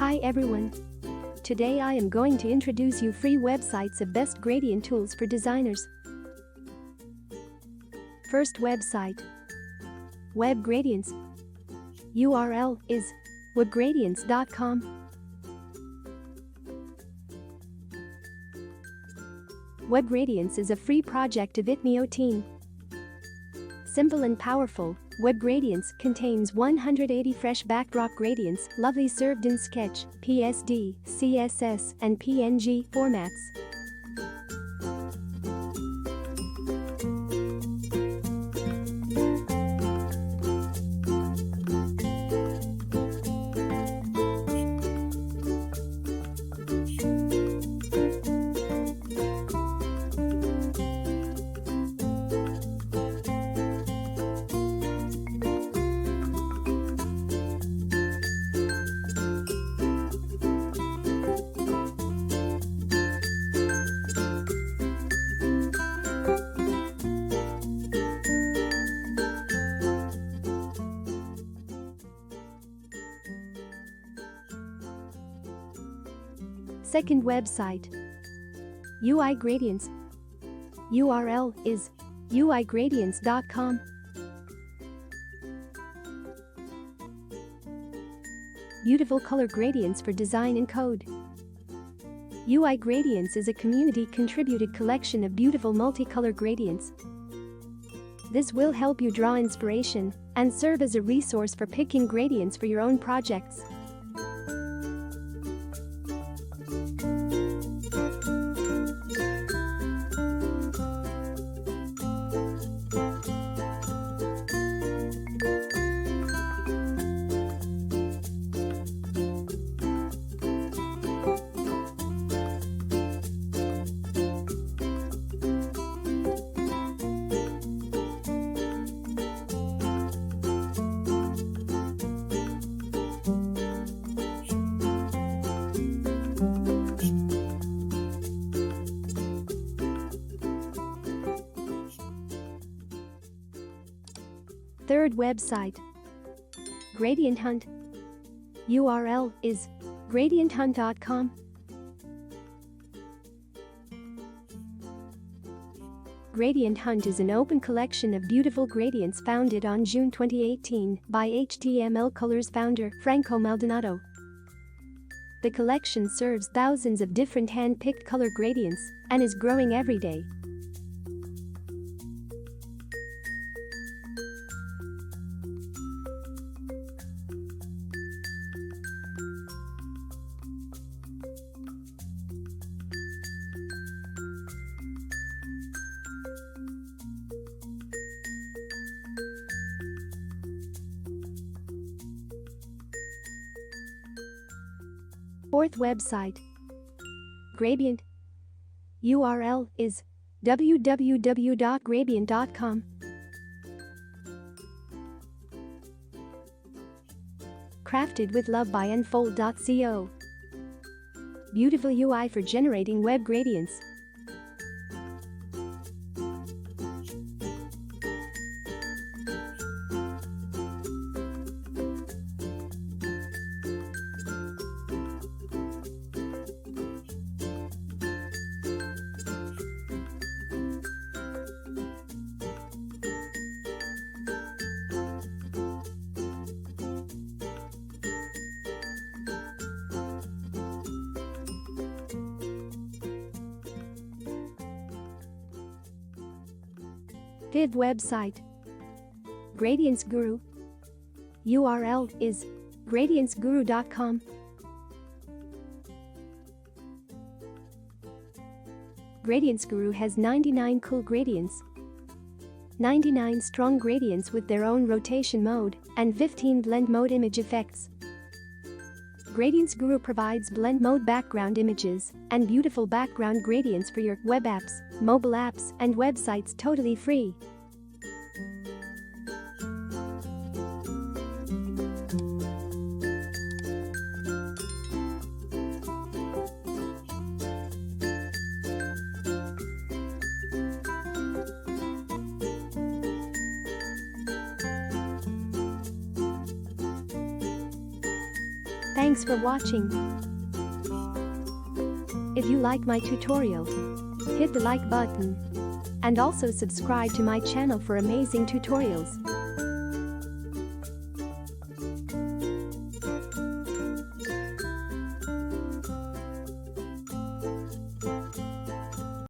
Hi everyone. Today I am going to introduce you free websites of best gradient tools for designers. First website. webGradients. URL is webgradients.com. webGradients is a free project of Itmio team. Simple and powerful, webGradients contains 180 fresh backdrop gradients lovely served in Sketch, PSD, CSS, and PNG formats. Second website. uiGradients. URL is uiGradients.com. Beautiful color gradients for design and code. uiGradients is a community-contributed collection of beautiful multicolor gradients. This will help you draw inspiration and serve as a resource for picking gradients for your own projects. Third website. Gradient Hunt. URL is gradienthunt.com. Gradient Hunt is an open collection of beautiful gradients founded on June 2018 by HTML Colors founder Franco Maldonado. The collection serves thousands of different hand-picked color gradients and is growing every day. Fourth website. Grabient. URL is www.grabient.com. Crafted with love by Unfold.co. Beautiful UI for generating web gradients. Fifth website. Gradients Guru. URL is gradientsguru.com. Gradients Guru has 99 cool gradients, 99 strong gradients with their own rotation mode, and 15 blend mode image effects. Gradients Guru provides blend mode background images and beautiful background gradients for your web apps, mobile apps, and websites totally free. Thanks for watching. If you like my tutorial, hit the like button and also subscribe to my channel for amazing tutorials.